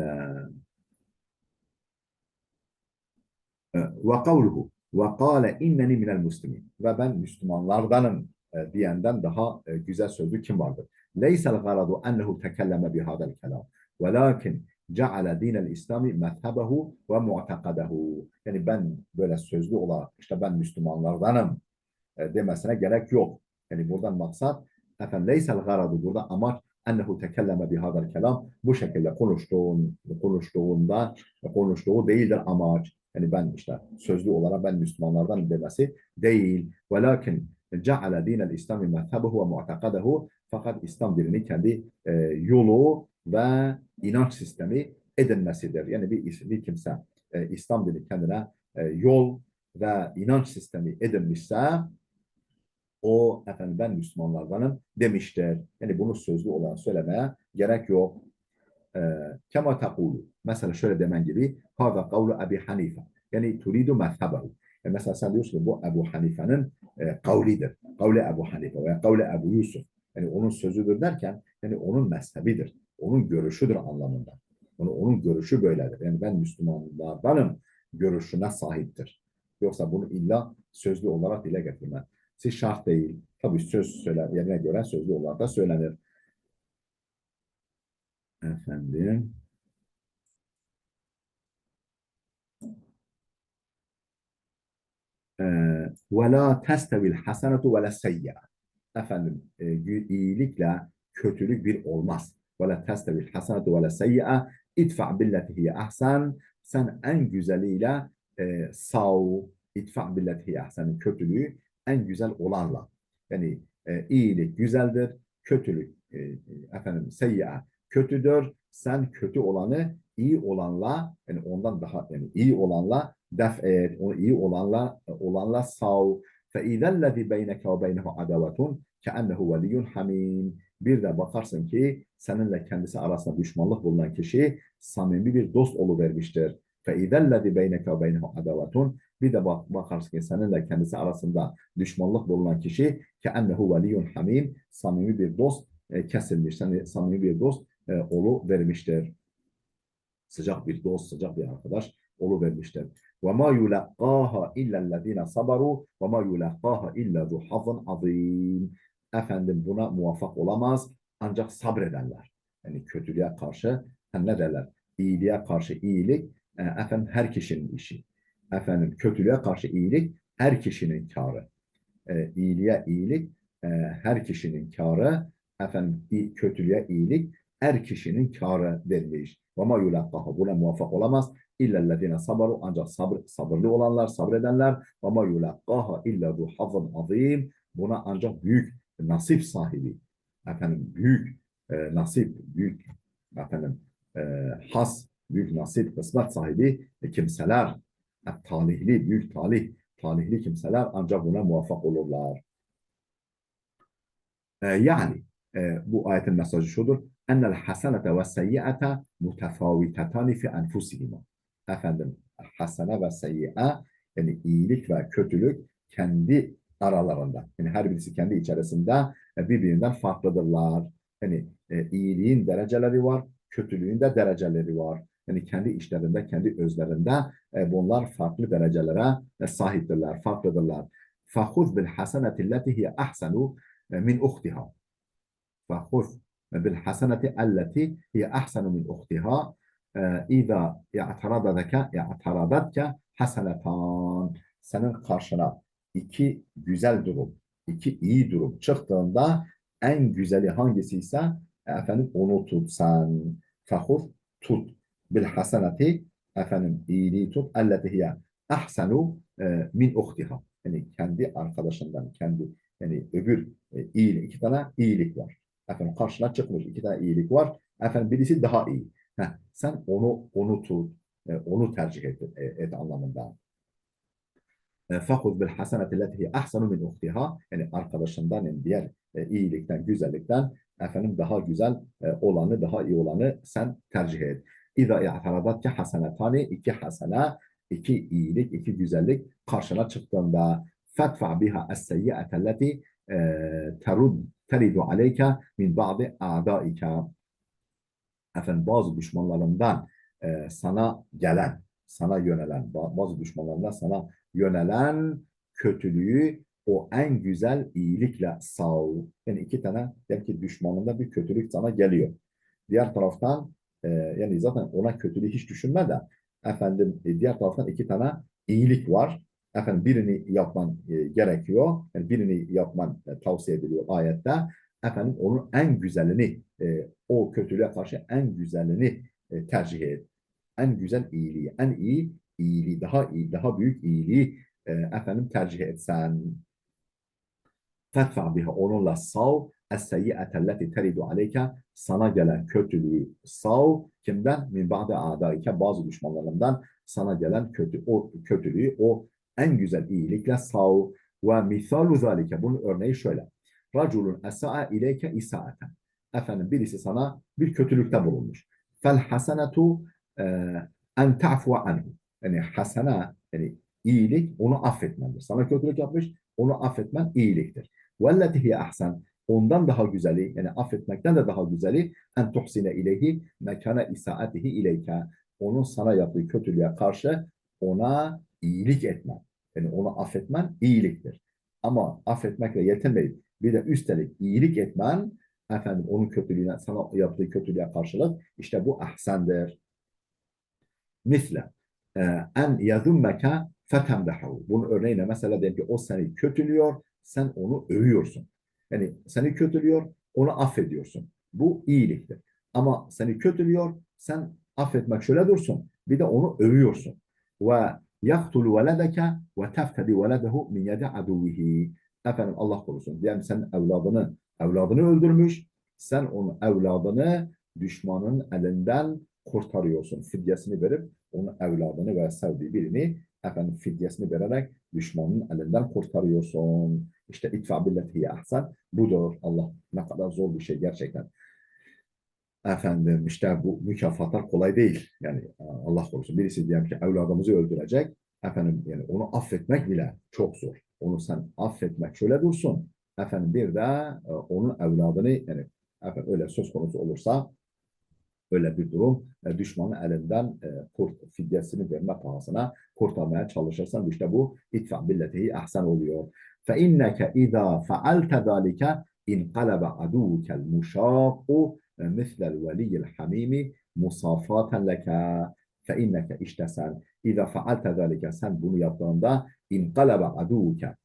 ve kavluhu ve kâle inneni minel muslimin ve ben Müslümanlardanım diyenden daha güzel sözlü kim vardır? Leysel garadu ennehu tekelleme bihadel kelam velakin ceale dinel İslami mezhebehu ve mu'tekadehu. Yani ben böyle sözlü olarak işte ben Müslümanlardanım demesine gerek yok. Yani buradan maksat efendim leysel garadu burada amaç ennehu tekelleme bihadel kelam bu şekilde konuştuğu değildir amaç. Yani ben işte sözlü olarak ben Müslümanlardan demesi değil. Velakin ceale dinel İslami mezhebehu ve mu'tekadehu fakat İslam dinini kendi yolu ve inanç sistemi edinmesidir. Yani bir kimse İslam dini kendine yol ve inanç sistemi edinmişse o efendim ben Müslümanlardanım demiştir. Yani bunu sözlü olarak söylemeye gerek yok. Kema takulu. Mesela şöyle demen gibi hâzâ kavlu Ebi Hanife. Yani turidu mezhebehu. Mesela sen diyorsun ki bu Ebu Hanife'nin kavlidir. Kavli Ebu Hanife veya kavli Ebu Yusuf. Yani onun sözüdür derken yani onun mezhebidir. Onun görüşüdür anlamında. Onun görüşü böyledir. Yani ben Müslümanlardanım görüşüne sahiptir. Yoksa bunu illa sözlü olarak dile getirme. Siz şart değil. Tabii söz söyler, yerine göre sözlü olarak da söylenir. Efendim. وَلَا تَسْتَوِ الْحَسَنَةُ وَلَا السَّيِّئَةُ. Efendim, iyilikle kötülük bir olmaz. وَلَا تَسْتَوِ الْحَسَنَةُ وَلَا السَّيِّئَةُ اِدْفَعْ بِالَّتِي هِيَ أَحْسَنُ. Sen en güzeliyle sav, idfa billeti ahsen kötülüğü en güzel olanla. Yani iyilik güzeldir, kötülük efendim seyya kötüdür. Sen kötü olanı iyi olanla yani ondan daha yani iyi olanla def et, onu iyi olanla sav. فَاِذَا الَّذِي بَيْنَكَ وَبَيْنَهُ عَدَوَةٌ كَأَنَّهُ وَلِيٌّ حَمِيمٌ. Bir de bakarsın ki seninle kendisi arasında düşmanlık bulunan kişi samimi bir dost oluvermiştir. فَاِذَا الَّذِي بَيْنَكَ وَبَيْنَهُ عَدَوَةٌ. Bir de bakarsın ki seninle kendisi arasında düşmanlık bulunan kişi كَأَنَّهُ وَلِيٌّ حَمِيمٌ. Samimi bir dost kesilmiş, samimi bir dost oluvermiştir. Sıcak bir dost, sıcak bir arkadaş oluvermiştir. وَمَا يُلَقَّاهَا اِلَّا الَّذ۪ينَ صَبَرُوا وَمَا يُلَقَّاهَا اِلَّا ذُو حَظٍ عَظ۪يمٍ. Efendim buna muvaffak olamaz ancak sabredenler. Yani kötülüğe karşı ne derler? İyiliğe karşı iyilik efendim her kişinin işi. Efendim kötülüğe karşı iyilik her kişinin kârı. İyiliğe iyilik her kişinin kârı. Efendim kötülüğe iyilik her kişinin kârı denmiş. وَمَا يُلَقَّهُ buna muvaffak olamaz. İllellezine sabaru ancak sabırlı olanlar, sabredenler. وَمَا يُلَقَّهَا اِلَّا ذُو حَظٍ عَظ۪يمٍ. Buna ancak büyük nasip sahibi. Efendim büyük nasip, büyük efendim e, has, büyük nasip, kısmet sahibi kimseler, talihli, büyük talihli kimseler ancak buna muvaffak olurlar. Yani bu ayetin mesajı şudur. Ennel hasenete ve seyyiate mutefavitetani fi enfusihima. Efendim hasene ve seyyiye yani iyilik ve kötülük kendi aralarında. Yani her birisi kendi içerisinde birbirinden farklıdırlar. Yani iyiliğin dereceleri var, kötülüğün de dereceleri var. Yani kendi içlerinde, kendi özlerinde bunlar farklı derecelere sahiptirler, farklıdırlar. فَخُذْ بِالْحَسَنَةِ الَّتِي هِيَ أَحْسَنُ من أختها فخذ بالحسنة التي هي أحسن من أختها إذا اعترضتك hasenetan senin karşına iki güzel durum, iki iyi durum çıktığında en güzeli hangisi ise efendim onu tut sen. Fahur tut. Bil haseneti efendim iyiliği tut. Elleti hiye ahsenu min uhtiha. Yani kendi arkadaşından, kendi yani öbür iyilik, iki tane iyilik var. Efendim karşına çıkmış iki tane iyilik var. Efendim birisi daha iyi. Sen onu tut, onu tercih et anlamında. فَخُذْ بِالْحَسَنَةِ الَّتِي هِيَ أَحْسَنُ مِنْ اُخْتِهَا. Yani arkadaşından yani diğer iyilikten, güzellikten Efendim daha güzel olanı, daha iyi olanı sen tercih et. İza i'taradatke hasenetani, iki hasene, iki iyilik, iki güzellik karşına çıktığında fedfa biha es-seyyi'atelleti teridu aleyke min ba'di a'daike. Efendim bazı düşmanlarından sana gelen, sana yönelen, bazı düşmanlarından sana yönelen kötülüğü o en güzel iyilikle sağ. Yani iki tane belki düşmanında bir kötülük sana geliyor. Diğer taraftan yani zaten ona kötülüğü hiç düşünme de efendim diğer taraftan iki tane iyilik var. Efendim birini yapman gerekiyor. Yani birini yapman tavsiye ediliyor ayette. Efendim onun en güzelini o kötülüğe karşı en güzelini tercih et. En güzel iyiliği, en iyi iyiliği, daha iyi, daha büyük iyiliği efendim tercih etsen. Fetfa biha onunla sav es-seyyi'atelleti teridu aleyke sana gelen kötülüğü sav kimden? Min ba'de a'daike bazı düşmanlarından sana gelen o kötülüğü o en güzel iyilikle sav ve misalu zalike bunun örneği şöyle. Raculun esa'a ileyke isa'aten. Efendim birisi sana bir kötülükte bulunmuş. Fel hasenetu en ta'fu anhu. Yani hasene yani iyilik onu affetmendir. Sana kötülük yapmış onu affetmen iyiliktir. وَالَّتِ هِيَ ahsen. Ondan daha güzeli, yani affetmekten de daha güzeli en tuhsine ileyhi mekane isaatihi ileyke. Onun sana yaptığı kötülüğe karşı ona iyilik etmen. Yani onu affetmen iyiliktir. Ama affetmekle yetinmeyip bir de üstelik iyilik etmen efendim onun kötülüğüne, sana yaptığı kötülüğe karşılık işte bu ahsendir. Misle en yazummeke fetemdehu. Bunun örneğine mesela diyelim ki o seni kötülüyor, sen onu övüyorsun. Yani seni kötülüyor, onu affediyorsun. Bu iyiliktir. Ama seni kötülüyor, sen affetmek şöyle dursun. Bir de onu övüyorsun. Ve yaktulu veledeke ve teftedi veledehu min yedi aduvihi. Efendim Allah korusun. Diyelim sen evladını öldürmüş. Sen onun evladını düşmanın elinden kurtarıyorsun. Fidyesini verip onun evladını veya sevdiği birini efendim fidyesini vererek düşmanın elinden kurtarıyorsun. İşte itfa billetihi ahsen budur. Allah ne kadar zor bir şey gerçekten. Efendim işte bu mükafatlar kolay değil. Yani Allah korusun birisi diyelim ki evladımızı öldürecek. Efendim yani onu affetmek bile çok zor. Onu sen affetmek şöyle dursun. Efendim bir de onun evladını yani efendim öyle söz konusu olursa öyle bir durum düşmanın elinden fidyesini verme pahasına kurtarmaya çalışırsan işte bu itfa billetihi ahsen oluyor. Fe inneke izâ fealte zâlike inqalebe aduvukel muşâku mislel veliyyil hamimi musafaten leke. Fe inneke işte sen izâ fealte zâlike sen bunu yaptığında inqalebe aduvuke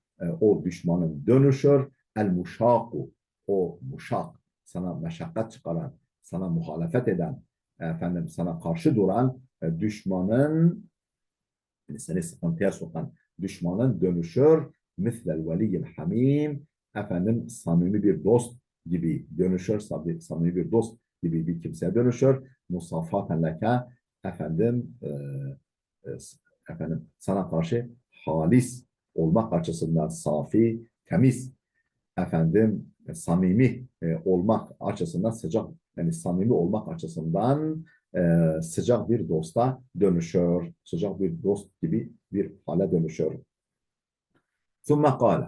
o düşmanın dönüşür el muşâku o muşak sana meşakkat çıkaran sana muhalefet eden, efendim sana karşı duran düşmanın, yani seni sıkıntıya sokan düşmanın dönüşür. Mislel veliyyil hamim, efendim samimi bir dost gibi dönüşür, samimi bir dost gibi bir kimseye dönüşür. Musafaten leke, efendim, e, efendim sana karşı halis olmak açısından safi, temiz efendim samimi olmak açısından sıcak yani samimi olmak açısından sıcak bir dosta dönüşüyor. Sıcak bir dost gibi bir hale dönüşüyor. Sümme kâle.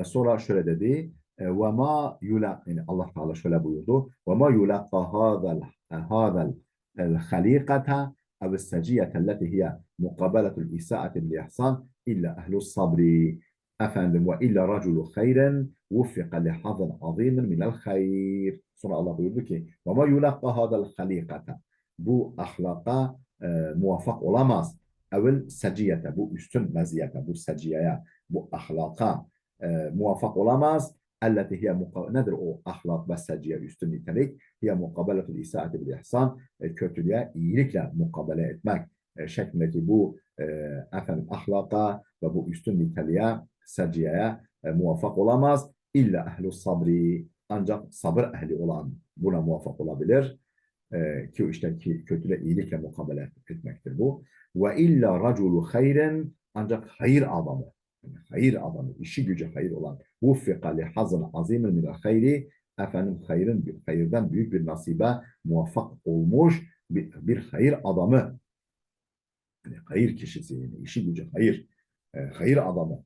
Sonra şöyle dedi. Ve ma yula yani Allah Teala şöyle buyurdu. Ve ma yulaqqa hadal halikata ev seciyete elleti hiye mukabeletul isaati bil ihsan illa ehlus sabri. Efendim ve illa raculu hayren vuffiqa li hazan azimin minel hayr. Sonra Allah buyurdu ki ve ma yulaqqa hadal halikata. Bu ahlaka muvaffak olamaz. Evvel seciyete bu üstün meziyete bu seciyeye bu ahlaka muvaffak olamaz. Elleti hiye nedir o ahlak ve seciye üstün nitelik? Hiye mukabeletul isaati bil ihsan kötülüğe iyilikle mukabele etmek şeklindeki bu efendim ahlaka ve bu üstün niteliğe seciyeye muvaffak olamaz. İlla ehlus sabri ancak sabır ehli olan buna muvaffak olabilir. Ki işte ki kötüle iyilikle mukabele etmektir bu. Ve illa raculu hayren ancak hayır adamı yani hayır adamı, işi gücü hayır olan vuffika li hazın azimin minel hayri efendim hayırdan büyük bir nasibe muvaffak olmuş bir hayır adamı, yani hayır kişisi, yani işi gücü hayır, hayır adamı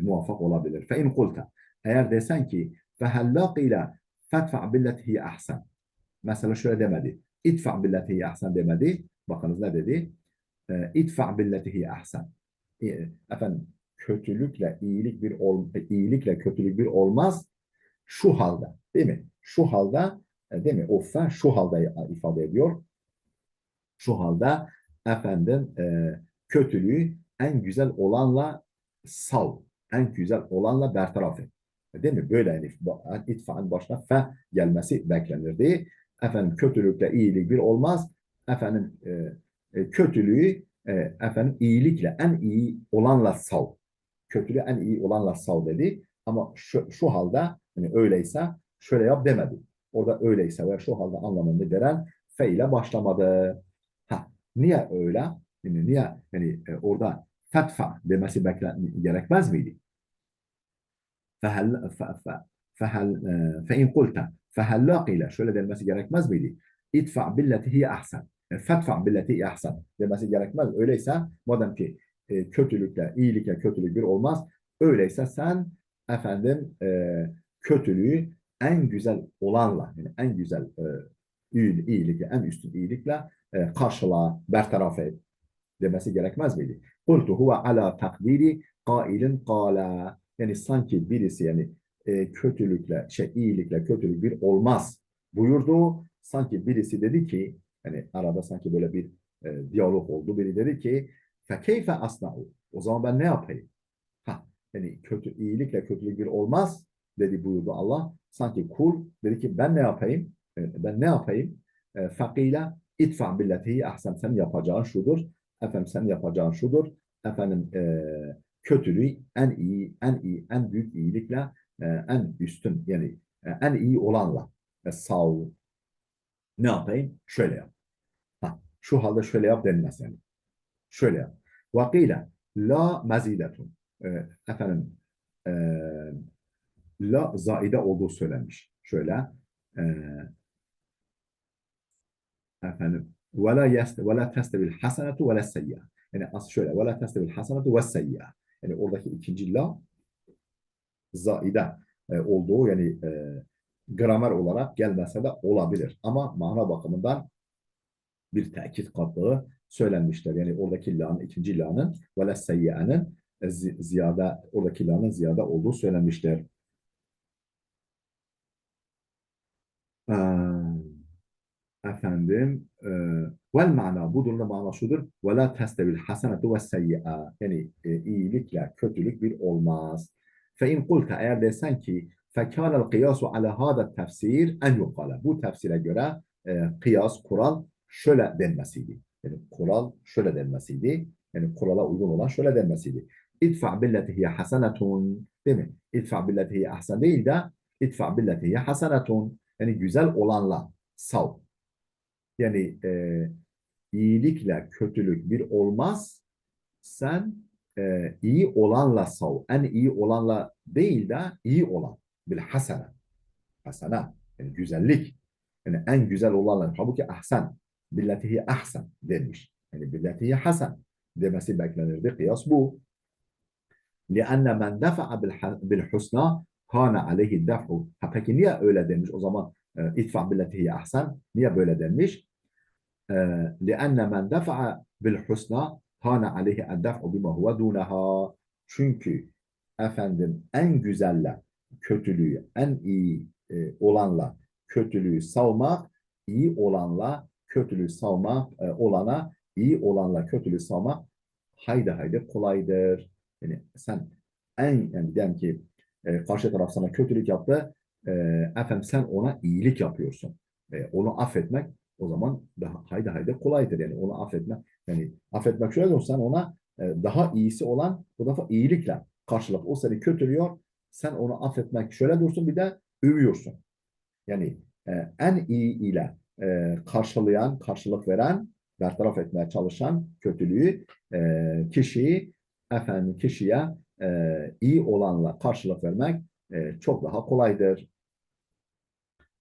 muvaffak olabilir. Fe in kulta, eğer desen ki fehellâ qîle fedfa billetihi ahsen. Mesela şöyle demedi. İdfa billetihi ahsen demedi. Bakınız ne dedi? İdfa billetihi ahsen. Efendim kötülükle iyilikle kötülük bir olmaz. Şu halde, değil mi? Şu halde, değil mi? O fe şu halde ifade ediyor. Şu halde efendim kötülüğü en güzel olanla sav, en güzel olanla bertaraf et. Değil mi? Böyle yani itfa'ın başına fe gelmesi beklenirdi. Efendim kötülükle iyilik bir olmaz. Efendim kötülüğü efendim iyilikle en iyi olanla sav. Kötülüğü en iyi olanla sav dedi. Ama şu halde yani öyleyse şöyle yap demedi. Orada öyleyse ve şu halde anlamını veren fe ile başlamadı. Ha, niye öyle? Yani niye yani orada fetfa demesi gerekmez miydi? Fehel, fe, fe, fehel, fe in kulta fehella qile şöyle denmesi gerekmez miydi? İdfa billeti hiye ahsen. Fetfa billeti hiye ahsen demesi gerekmez. Öyleyse madem ki kötülükle iyilikle kötülük bir olmaz. Öyleyse sen efendim kötülüğü en güzel olanla yani en güzel iyilikle en üstün iyilikle karşıla, bertaraf et demesi gerekmez miydi? Kultu huve ala takdiri kailin kala. Yani sanki birisi yani kötülükle, iyilikle kötülük bir olmaz buyurdu. Sanki birisi dedi ki, yani arada sanki böyle bir diyalog oldu. Biri dedi ki, fekeyfe asna'u. O zaman ben ne yapayım? Ha, yani iyilikle kötülük bir olmaz dedi buyurdu Allah. Sanki kul dedi ki ben ne yapayım? Ben ne yapayım? Fakile itfa billetihi ahsen, sen yapacağın şudur. Efendim sen yapacağın şudur. Efendim kötülüğü en büyük iyilikle en üstün yani en iyi olanla sağ ol. Ne yapayım? Şöyle yap. Ha, şu halde şöyle yap denmez yani. Şöyle yap. Vakile la mazidetun. Efendim e, la zaide olduğu söylenmiş. Şöyle e, efendim ve la testebil hasenetu ve la seyyi'a. Yani şöyle ve la testebil hasenetu ve seyyi'a. Yani oradaki ikinci la zaide olduğu yani gramer olarak gelmese de olabilir. Ama mana bakımından bir tekit kattığı söylenmişler. Yani oradaki la'nın, ikinci la'nın ve la seyyi'anın ziyade, oradaki la'nın ziyade olduğu söylenmişler. Efendim vel mana, bu durumda mana şudur: ve la testevil hasenetu ve seyyi'a, yani iyilikle kötülük bir olmaz. Fe in kulta, eğer desen ki fekânel kıyasu ala hâda tefsir en yukale, bu tefsire göre kıyas, kural şöyle denmesiydi. Yani kural şöyle denmesiydi. Yani kurala uygun olan şöyle denmesiydi. İdfa billeti hiye hasenetun, değil mi? İdfa billeti hiye ahsen değil de idfa billeti hiye hasenetun, yani güzel olanla sav. Yani iyilikle kötülük bir olmaz. Sen iyi olanla sav. En iyi olanla değil de iyi olan. Bil hasene. Hasene. Yani güzellik. Yani en güzel olanla. Halbuki ahsen. Billetihi ahsen demiş. Yani billetihi hasen demesi beklenirdi. Kıyas bu. لِأَنَّ مَنْ دَفَعَ بِالْحُسْنَى كَانَ عَلَيْهِ الدَّفْعُ. Ha peki niye öyle demiş? O zaman idfa billetihi ahsen. Niye böyle demiş? لأن من دفع بالحسنى كان عليه الدفع بما huve dunaha. Çünkü efendim en güzelle kötülüğü, en iyi olanla kötülüğü savmak, iyi olanla kötülüğü savmak, iyi olanla kötülüğü savmak haydi haydi kolaydır. Yani sen yani diyelim ki karşı taraf sana kötülük yaptı, e, efendim sen ona iyilik yapıyorsun. Onu affetmek o zaman daha haydi haydi kolaydır, yani onu affetmek. Yani affetmek şöyle olsa sen ona daha iyisi olan bu defa iyilikle karşılık. O seni kötülüyor. Sen onu affetmek şöyle dursun, bir de övüyorsun. Yani en iyi ile karşılayan, karşılık veren, bertaraf etmeye çalışan kötülüğü kişiye iyi olanla karşılık vermek çok daha kolaydır.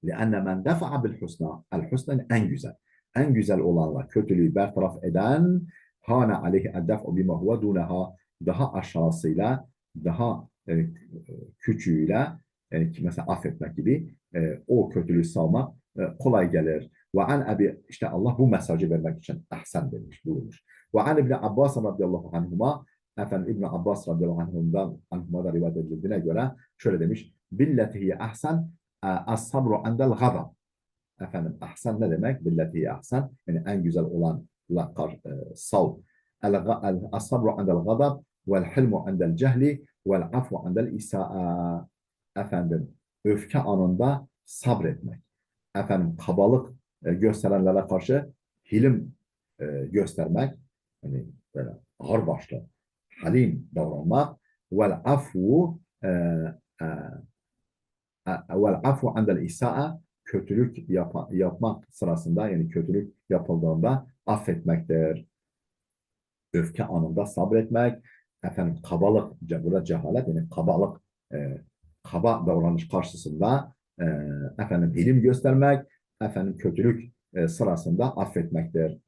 لأن من دفع بالحسنى الحسنى en güzel. En güzel olanla kötülüğü bertaraf eden hane aleyhi eddef'u bima huve duneha daha aşağısıyla daha küçüğüyle mesela affetmek gibi o kötülüğü savmak kolay gelir. Ve an abi işte Allah bu mesajı vermek için ahsen demiş, bulunmuş. Ve an İbni Abbas radıyallahu anhuma efendim İbni Abbas radıyallahu anhuma da rivayet edildiğine göre şöyle demiş. Billetihi ahsen as-sabru andel gadab. Efendim ahsen ne demek? Billetihi ahsen. Yani en güzel olan sav. As-sabru andel gadab vel hilmu andel cehli vel afu andel isa'a. Efendim öfke anında sabretmek. Efendim kabalık gösterenlere karşı hilim göstermek. Yani böyle ağırbaşlı, halim davranmak. Vel afu e, vel afu andel isa'a kötülük yapmak sırasında yani kötülük yapıldığında affetmektir. Öfke anında sabretmek, efendim kabalık, burada cehalet yani kabalık, kaba davranış karşısında e, efendim ilim göstermek, efendim kötülük sırasında affetmektir.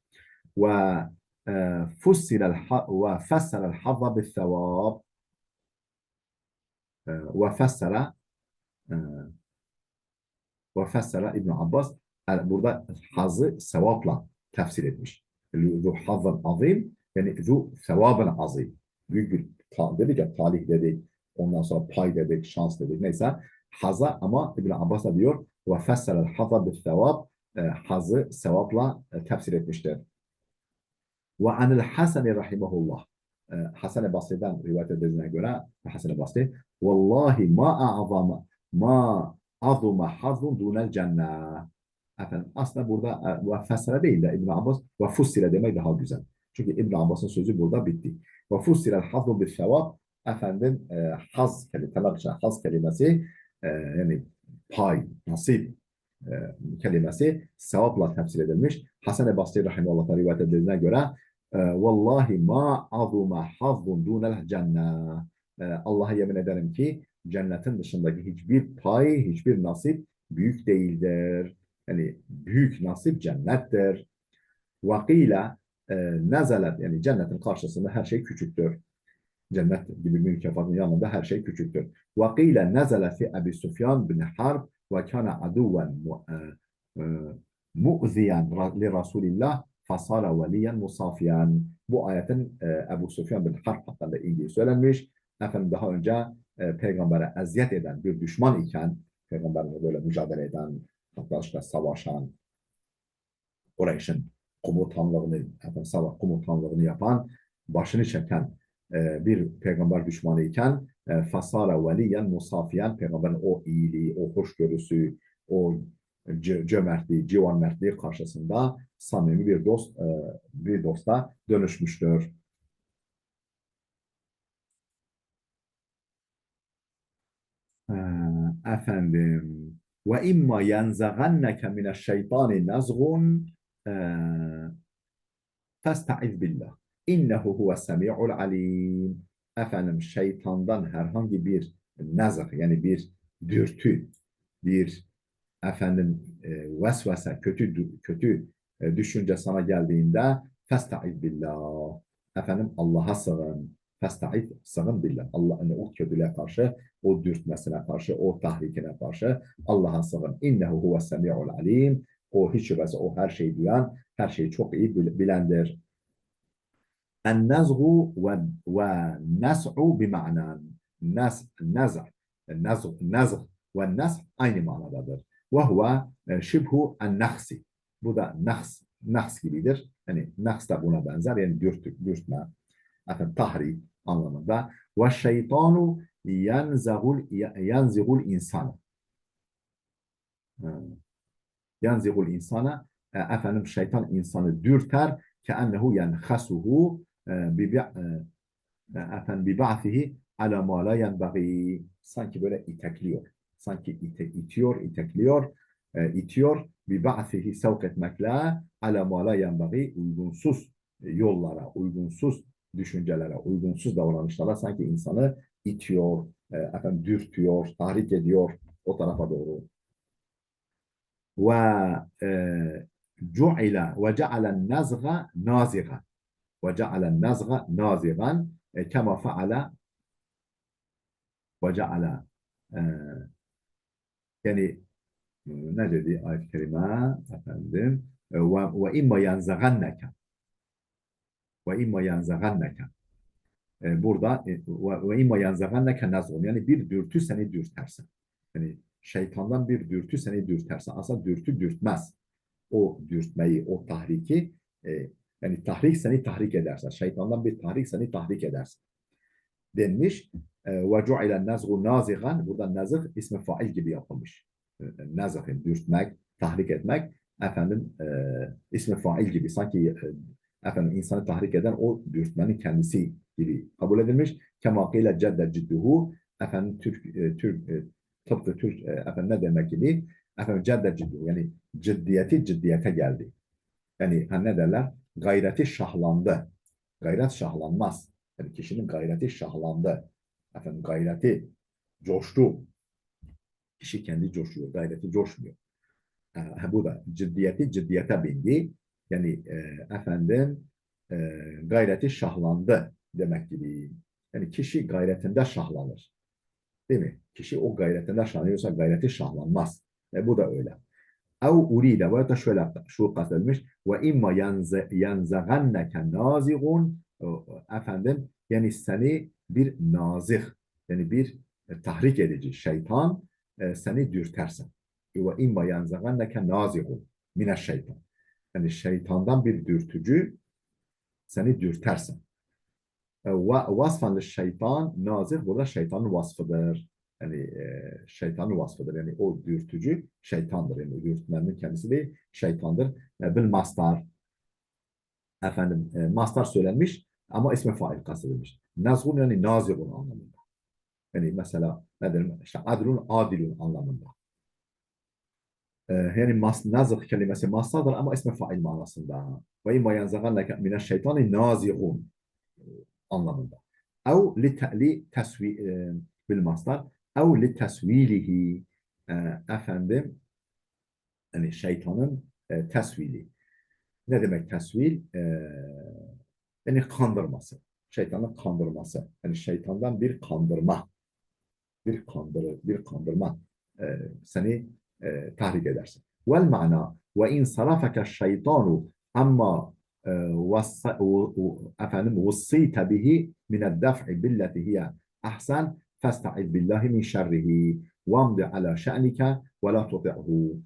Ve ve fessel hazza bis sevab ve fessere ve fessere İbn Abbas burada hazı sevapla tefsir etmiş. Zu hazzın azim yani zu sevabın azim. Büyük bir dedik ya talih dedik. Ondan sonra pay dedik, şans dedik. Neyse haza ama İbn Abbas da diyor ve fessere hazza bis sevab hazı sevapla tefsir etmiştir. Ve anil Hasan rahimahullah. Hasan-ı Basri'den rivayet edildiğine göre Hasan-ı Basri vallahi ma azuma hazun dunel cennet. Efendim aslında burada ve fesere değil de İbn Abbas ve fussile demek daha güzel. Çünkü İbn Abbas'ın sözü burada bitti. Ve fussilel hazun bil sevap efendim haz kelimesi yani pay, nasip e, kelimesi sevapla tefsir edilmiş. Hasan-ı Basri Rahimullah'tan rivayet edildiğine göre vallahi ma azuma hazzun dunel cennet. Allah'a yemin ederim ki cennetin dışındaki hiçbir pay, hiçbir nasip büyük değildir. Yani büyük nasip cennettir. Vakile nezelet yani cennetin karşısında her şey küçüktür. Cennet gibi mükafatın yanında her şey küçüktür. Vakile nezele fi Ebi Sufyan bin Harb ve kana aduven mu'ziyen li Resulillah fasara veliyen musafiyen. Bu ayetin Ebu Sufyan bin Harb hakkında ilgili söylenmiş. Efendim daha önce peygambere eziyet eden bir düşman iken peygamberle böyle mücadele eden hatta işte savaşan Kureyş'in komutanlığını efendim, savaş komutanlığını yapan başını çeken bir peygamber düşmanı iken fasara veliyen musafiyen peygamberin o iyiliği, o hoşgörüsü, o cömertliği, civanmertliği karşısında samimi bir dosta dönüşmüştür. Efendim ve imma yenzaganneke mineşşeytani nazgun festaiz billah. İnnehu huve semi'ul alim. Efendim şeytandan herhangi bir nazar yani bir dürtü, bir efendim vesvese, kötü düşünce sana geldiğinde festaiz billah. Efendim Allah'a sığın. Festaiz sığın billah. Allah'ın o kötülüğe karşı, o dürtmesine karşı, o tahrikine karşı Allah'a sığın. İnnehu huve semi'ul alim. O hiç şüphesiz o her şeyi duyan, her şeyi çok iyi bilendir. النزغ والنسع بمعنى النزع النزغ والنسع aynı manadadır. وهو şibhu النخس. Bu da nahs gibidir. Yani nahs da buna benzer. Yani dürtme, efendim, tahrik anlamında. وَالشَّيْطَانُ يَنْزِغُ الْاِنْسَانَ yanzigul insana efendim şeytan insanı dürter ke ennehu yenhasuhu efendim bi ba'sihi ala ma la yenbagi sanki böyle itekliyor. Sanki itekliyor, itiyor bi ba'sihi sevk etmekle ala ma la yenbagi uygunsuz yollara, uygunsuz düşüncelere, uygunsuz davranışlara sanki insanı itiyor, efendim dürtüyor, tahrik ediyor o tarafa doğru. ve cu'ile ve cealen nazga nazigan ve cealen nazga nazigan kema faala ve ceale yani ne dedi ayet-i kerime efendim ve imma yanzaganneke ve imma yanzaganneke burada ve imma yanzaganneke nazgun yani bir dürtü seni dürterse yani şeytandan bir dürtü seni dürterse aslında dürtü dürtmez o dürtmeyi o tahriki yani tahrik seni tahrik ederse şeytandan bir tahrik seni tahrik ederse denmiş ve cu'ilen nazgu nazigan burada nazık ismi fail gibi yapılmış nazık dürtmek tahrik etmek efendim ismi fail gibi sanki efendim insanı tahrik eden o dürtmenin kendisi gibi kabul edilmiş. Kema kıyle cedde cidduhu efendim tıpkı Türk efendim ne demek gibi efendim cedde cidduhu yani ciddiyeti ciddiyete geldi. Yani hani ne derler? Gayreti şahlandı. Gayret şahlanmaz. Yani kişinin gayreti şahlandı. Efendim gayreti coştu. Kişi kendi coşuyor. Gayreti coşmuyor. Bu da ciddiyeti ciddiyete bindi. Yani efendim e, gayreti şahlandı demek gibi. Yani kişi gayretinde şahlanır. Değil mi? Kişi o gayretinde şahlanıyorsa gayreti şahlanmaz. Bu da öyle. Ev uride ve da şöyle şu kastedilmiş ve imma yanzaganneke nazigun efendim yani seni bir nazih yani bir tahrik edici şeytan seni dürterse ve imma yanzaganneke nazigun mineşşeytan yani şeytandan bir dürtücü seni dürterse vasfan şeytan nazir burada şeytanın vasfıdır. Yani şeytanın vasfıdır. Yani o dürtücü şeytandır. Yani dürtmenin kendisi değil şeytandır. Bil mastar efendim mastar söylenmiş ama ismi fail kastedilmiş. Nazgun yani nazirun anlamında. Yani mesela ne derim işte adilun adilun anlamında. Yani nazık kelimesi mastardır ama ismi fail manasında. Ve imma yanzaganneke mineşşeytani nazigun anlamında. Ev li tesvi bil mastar ev li tesvilihi efendim yani şeytanın tesvili. Ne demek tesvil? Yani kandırması. Şeytanın kandırması. Yani şeytandan bir kandırma, bir kandırma seni tahrik edersin. Vel ma'na ve in sarafaka şeytanu amma efendim vussite bihi mined def'i billeti hiye ahsen festa'id billahi min şerrihi vamdi ala şe'nike ve la tuti'hu.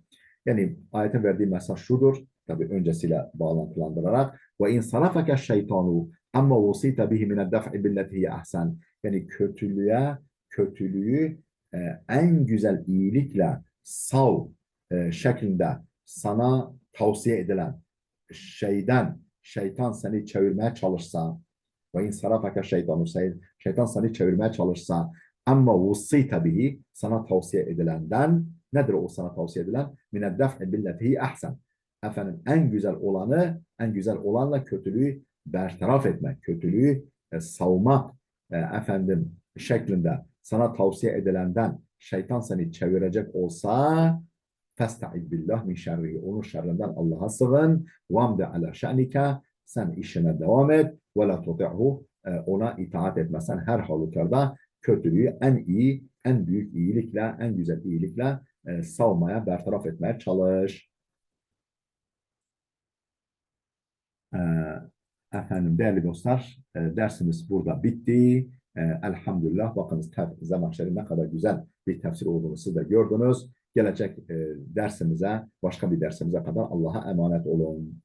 Yani ayetin verdiği mesaj şudur. Tabi öncesiyle bağlantılandırarak ve in sarafaka şeytanu amma vussite bihi mined def'i billeti hiye ahsen. Yani kötülüğü en güzel iyilikle sav şeklinde sana tavsiye edilen şeytan seni çevirmeye çalışsa ve insarafaka şeytanu şeytan seni çevirmeye çalışsa ama vussi tabii sana tavsiye edilenden nedir o sana tavsiye edilen? Mined def'i billetihi ahsen. Efendim en güzel olanla kötülüğü bertaraf etmek, kötülüğü savmak efendim şeklinde sana tavsiye edilenden şeytan seni çevirecek olsa festa'id billah min şerrihi onun şerrinden Allah'a sığın vamde ala şe'nike sen işine devam et ve la tuti'hu ona itaat etmesen her halükarda kötülüğü en büyük iyilikle, en güzel iyilikle savmaya, bertaraf etmeye çalış. E, Efendim değerli dostlar dersimiz burada bitti. Elhamdülillah bakınız Zemahşer'in ne kadar güzel bir tefsir olduğunu siz de gördünüz. Gelecek dersimize, başka bir dersimize kadar Allah'a emanet olun.